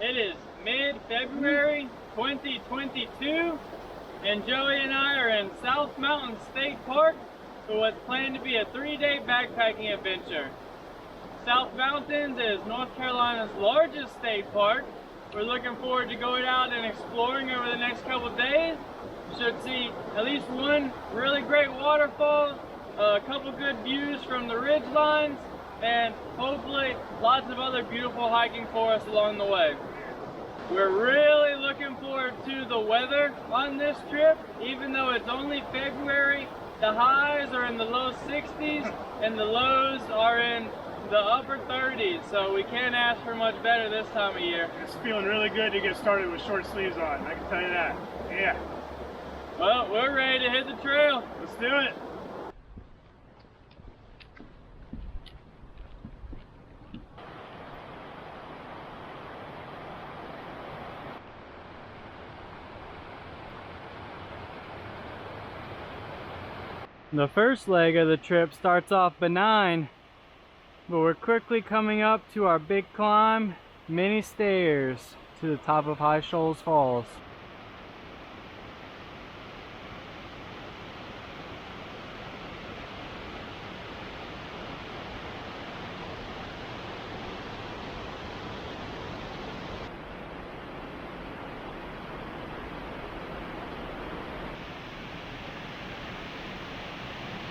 It is mid-February 2022, and Joey and I are in South Mountain State Park for what's planned to be a 3-day backpacking adventure. South Mountains is North Carolina's largest state park. We're looking forward to going out and exploring over the next couple of days. Should see at least one really great waterfall, a couple good views from the ridge lines, and hopefully lots of other beautiful hiking for us along the way. We're really looking forward to the weather on this trip. Even though it's only February, the highs are in the low 60s and the lows are in the upper 30s, so we can't ask for much better this time of year. It's feeling really good to get started with short sleeves on, I can tell you that. Yeah. Well, we're ready to hit the trail. Let's do it. The first leg of the trip starts off benign, but we're quickly coming up to our big climb, many stairs to the top of High Shoals Falls.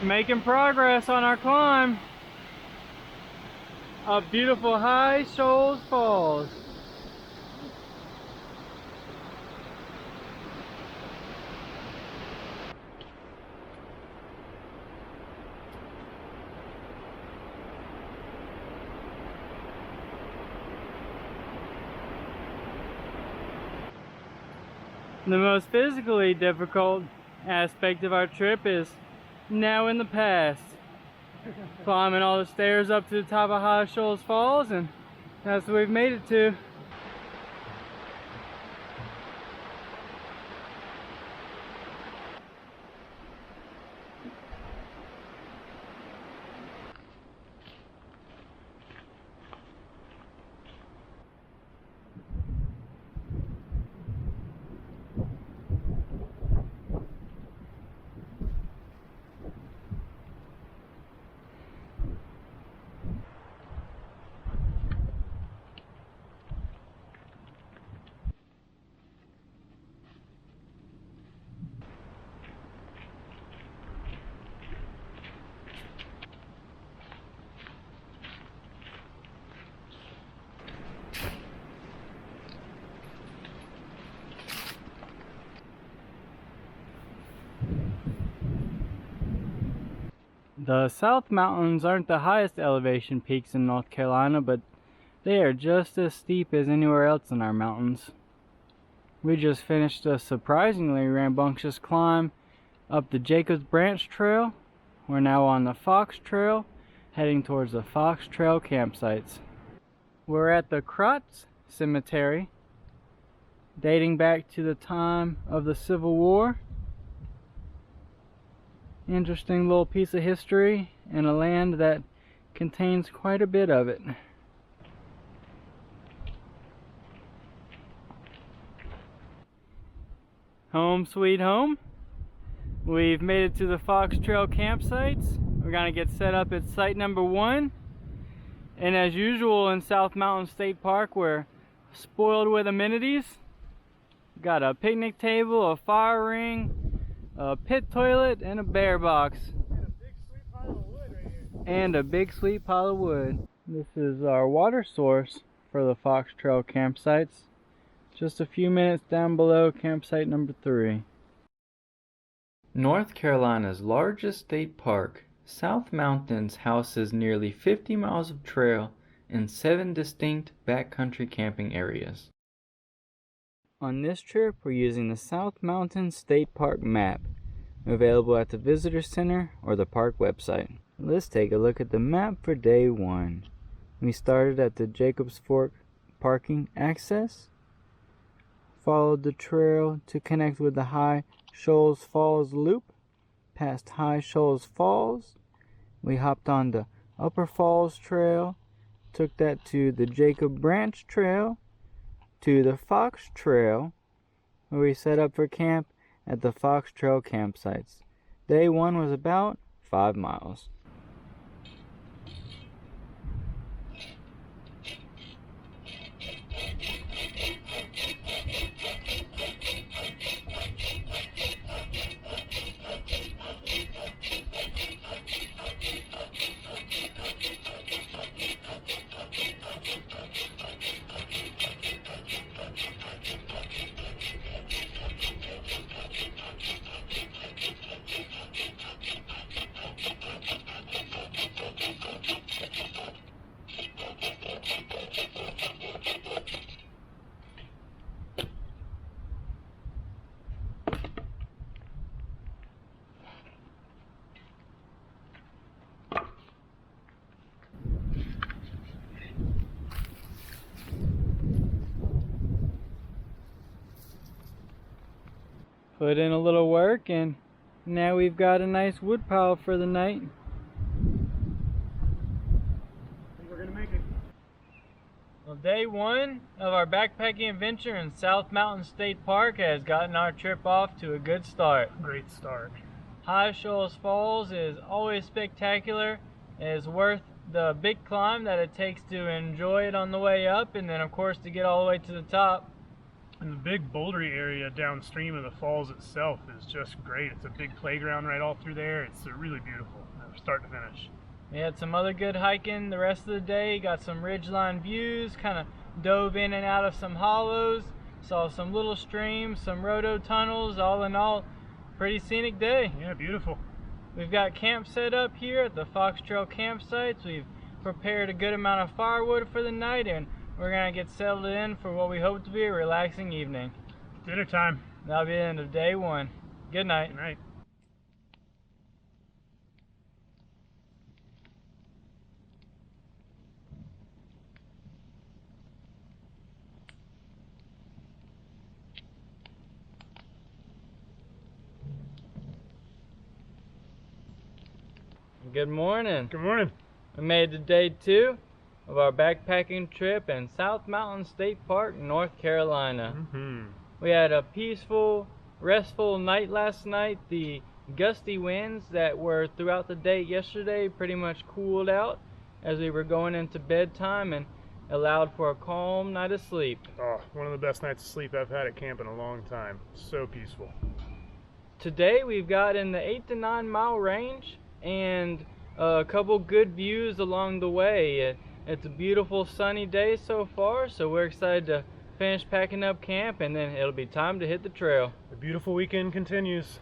Making progress on our climb up beautiful High Shoals Falls. The most physically difficult aspect of our trip is now in the past. Climbing all the stairs up to the top of High Shoals Falls, and that's what we've made it to. The South Mountains aren't the highest elevation peaks in North Carolina, but they are just as steep as anywhere else in our mountains. We just finished a surprisingly rambunctious climb up the Jacobs Branch Trail. We're now on the Fox Trail, heading towards the Fox Trail campsites. We're at the Crotts Cemetery, dating back to the time of the Civil War. Interesting little piece of history in a land that contains quite a bit of it. Home sweet home. We've made it to the Fox Trail campsites. We're gonna get set up at site number 1. And as usual in South Mountain State Park, we're spoiled with amenities. Got a picnic table, a fire ring, a pit toilet, and a bear box. And a big sweet pile of wood. This is our water source for the Fox Trail campsites. Just a few minutes down below campsite number 3. North Carolina's largest state park, South Mountains houses nearly 50 miles of trail and 7 distinct backcountry camping areas. On this trip, we're using the South Mountain State Park map, available at the Visitor Center or the park website. Let's take a look at the map for day 1. We started at the Jacobs Fork parking access, followed the trail to connect with the High Shoals Falls loop, past High Shoals Falls. We hopped on the Upper Falls Trail, took that to the Jacob Branch Trail, to the Fox Trail, where we set up for camp at the Fox Trail campsites. Day 1 was about 5 miles. Put in a little work and now we've got a nice wood pile for the night. I think we're gonna make it. Well, day 1 of our backpacking adventure in South Mountain State Park has gotten our trip off to a good start. Great start. High Shoals Falls is always spectacular. It is worth the big climb that it takes to enjoy it on the way up, and then of course to get all the way to the top. And the big bouldery area downstream of the falls itself is just great. It's a big playground right all through there. It's really beautiful, start to finish. We had some other good hiking the rest of the day, got some ridgeline views, kind of dove in and out of some hollows, saw some little streams, some roto tunnels. All in all, pretty scenic day. Yeah, beautiful. We've got camp set up here at the Fox Trail campsites. We've prepared a good amount of firewood for the night, and we're gonna get settled in for what we hope to be a relaxing evening. Dinner time. That'll be the end of day 1. Good night. Good night. Good morning. Good morning. We made it to day 2 of our backpacking trip in South Mountain State Park, North Carolina. We had a peaceful, restful night last night. The gusty winds that were throughout the day yesterday pretty much cooled out as we were going into bedtime and allowed for a calm night of sleep. Oh, one of the best nights of sleep I've had at camp in a long time. So peaceful. Today we've got in the 8 to 9 mile range and a couple good views along the way. It's a beautiful sunny day so far, so we're excited to finish packing up camp and then it'll be time to hit the trail. The beautiful weekend continues.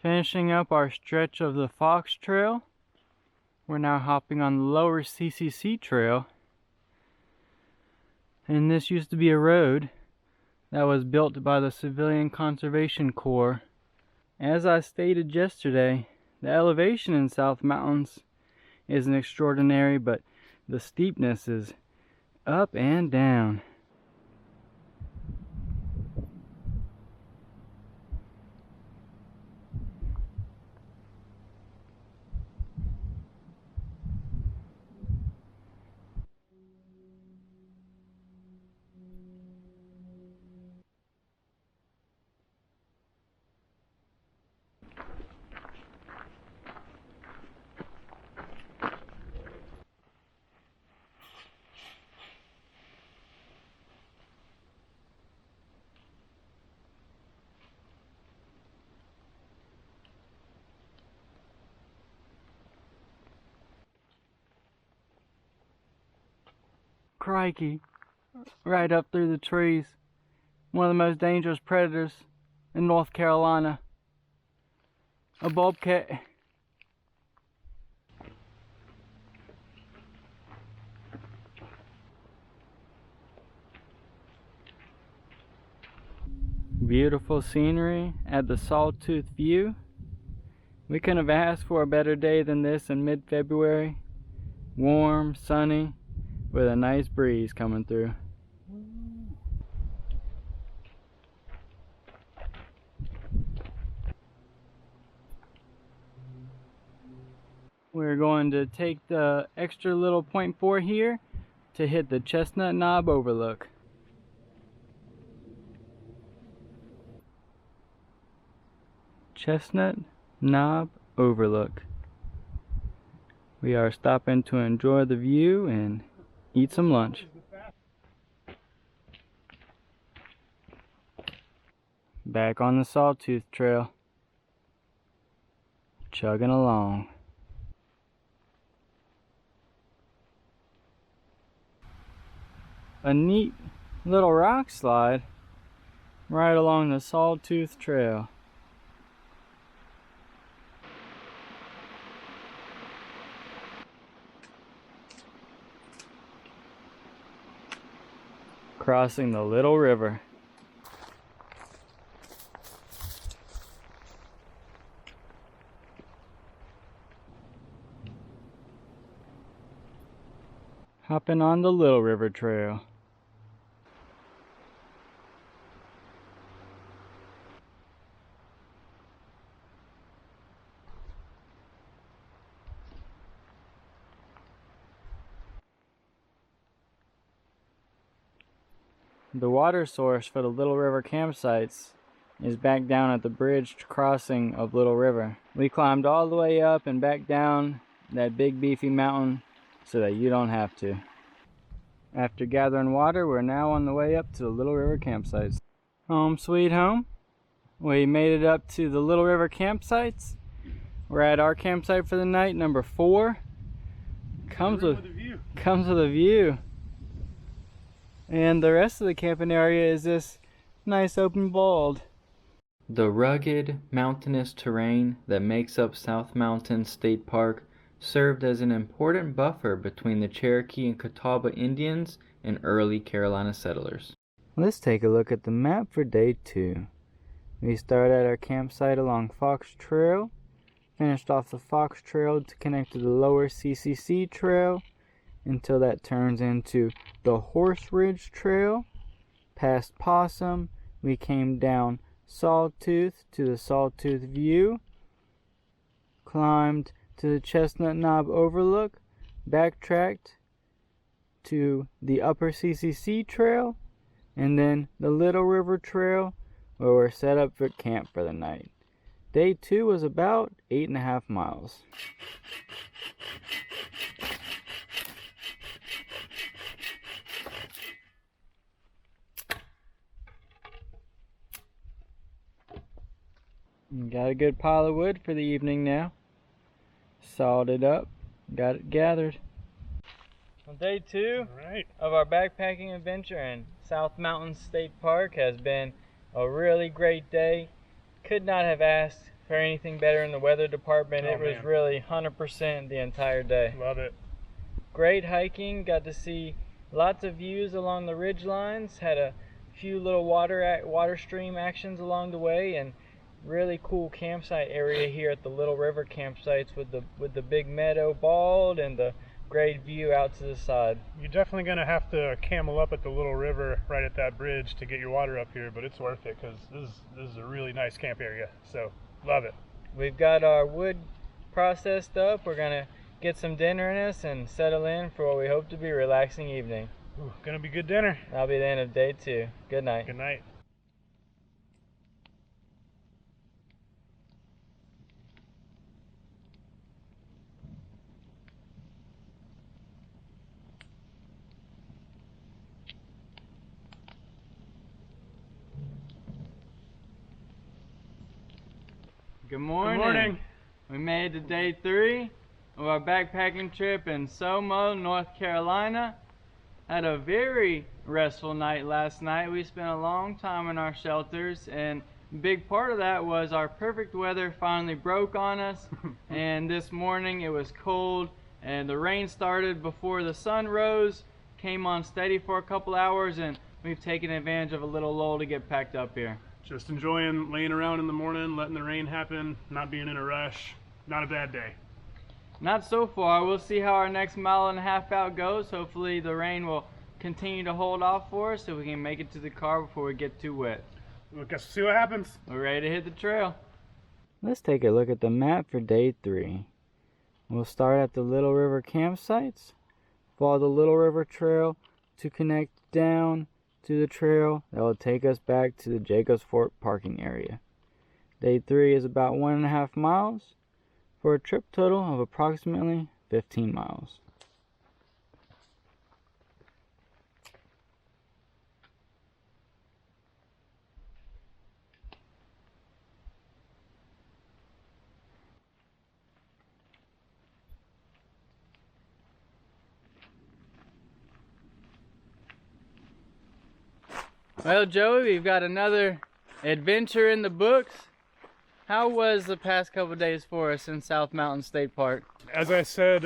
Finishing up our stretch of the Fox Trail, we're now hopping on the lower CCC trail. And this used to be a road that was built by the Civilian Conservation Corps. As I stated yesterday, the elevation in South Mountains isn't extraordinary, but the steepness is up and down. Crikey, right up through the trees. One of the most dangerous predators in North Carolina. A bobcat. Beautiful scenery at the Sawtooth View. We couldn't have asked for a better day than this in mid-February. Warm, sunny, with a nice breeze coming through. We're going to take the extra little .4 here to hit the Chestnut Knob Overlook. Chestnut Knob Overlook. We are stopping to enjoy the view and eat some lunch. Back on the Sawtooth Trail. Chugging along. A neat little rock slide right along the Sawtooth Trail. Crossing the Little River. Hopping on the Little River Trail. The water source for the Little River campsites is back down at the bridged crossing of Little River. We climbed all the way up and back down that big beefy mountain so that you don't have to. After gathering water, we're now on the way up to the Little River campsites. Home sweet home. We made it up to the Little River campsites. We're at our campsite for the night, number 4. Comes with a view. And the rest of the camping area is this nice open bald. The rugged, mountainous terrain that makes up South Mountain State Park served as an important buffer between the Cherokee and Catawba Indians and early Carolina settlers. Let's take a look at the map for day 2. We start at our campsite along Fox Trail, finished off the Fox Trail to connect to the lower CCC Trail, until that turns into the Horse Ridge Trail. Past Possum, we came down Sawtooth to the Sawtooth View, climbed to the Chestnut Knob Overlook, backtracked to the upper CCC Trail, and then the Little River Trail, where we're set up for camp for the night. Day 2 was about 8.5 miles. Got a good pile of wood for the evening now. Sawed it up, got it gathered. Well, day 2 of our backpacking adventure in South Mountain State Park has been a really great day. Could not have asked for anything better in the weather department. It was really 100% the entire day. Love it. Great hiking, got to see lots of views along the ridge lines, had a few little water stream actions along the way, and really cool campsite area here at the Little River campsites with the big meadow bald and the great view out to the side. You're definitely going to have to camel up at the Little River right at that bridge to get your water up here, but it's worth it because this is a really nice camp area, so love it. We've got our wood processed up. We're going to get some dinner in us and settle in for what we hope to be a relaxing evening. Ooh, gonna be good dinner. That'll be the end of day 2. Good night. Good night. Good morning. Good morning. We made it to day 3 of our backpacking trip in Como, North Carolina. Had a very restful night last night. We spent a long time in our shelters, and a big part of that was our perfect weather finally broke on us. And this morning it was cold, and the rain started before the sun rose, came on steady for a couple hours, and we've taken advantage of a little lull to get packed up here. Just enjoying laying around in the morning, letting the rain happen, not being in a rush. Not a bad day. Not so far. We'll see how our next 1.5 miles out goes. Hopefully the rain will continue to hold off for us so we can make it to the car before we get too wet. We'll guess we'll see what happens. We're ready to hit the trail. Let's take a look at the map for day 3. We'll start at the Little River campsites, follow the Little River Trail to connect down to the trail that will take us back to the Jacobs Fork parking area. Day 3 is about 1.5 miles for a trip total of approximately 15 miles. Well, Joey, we've got another adventure in the books. How was the past couple days for us in South Mountain State Park? As I said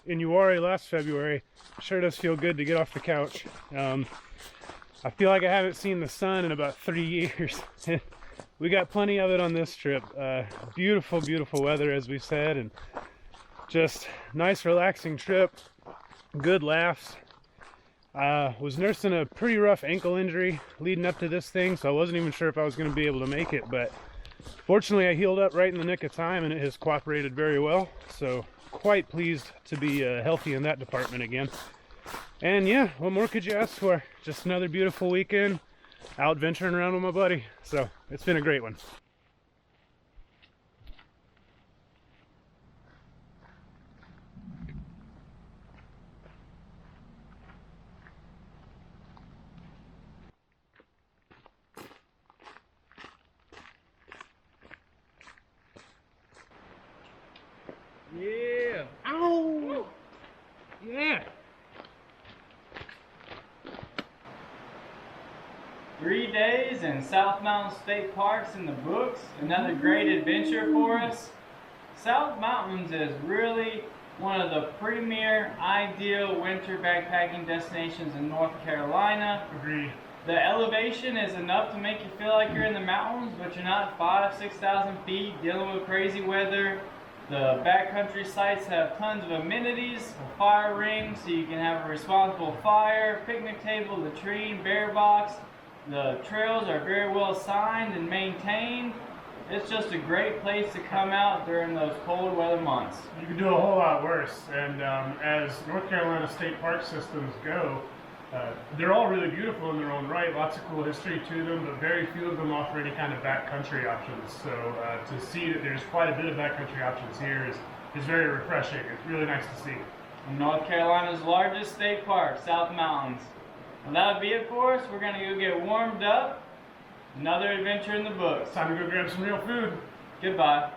in Uwharrie last February, sure does feel good to get off the couch. I feel like I haven't seen the sun in about 3 years. We got plenty of it on this trip. Beautiful, beautiful weather, as we said, and just nice, relaxing trip. Good laughs. Was nursing a pretty rough ankle injury leading up to this thing, so I wasn't even sure if I was going to be able to make it, but fortunately I healed up right in the nick of time and it has cooperated very well, so quite pleased to be healthy in that department again. And yeah, what more could you ask for? Just another beautiful weekend out venturing around with my buddy, so it's been a great one. Yeah. Ow. Yeah. 3 days in South Mountain State Parks in the books. Another great adventure for us. South Mountains is really one of the premier ideal winter backpacking destinations in North Carolina. Agreed. The elevation is enough to make you feel like you're in the mountains, but you're not 5,000-6,000 feet dealing with crazy weather. The backcountry sites have tons of amenities, a fire ring so you can have a responsible fire, picnic table, latrine, bear box. The trails are very well signed and maintained. It's just a great place to come out during those cold weather months. You could do a whole lot worse, and as North Carolina state park systems go, they're all really beautiful in their own right, lots of cool history to them, but very few of them offer any kind of backcountry options. So to see that there's quite a bit of backcountry options here is very refreshing. It's really nice to see. North Carolina's largest state park, South Mountains. Well, that'll be it for us. We're going to go get warmed up. Another adventure in the books. Time to go grab some real food. Goodbye.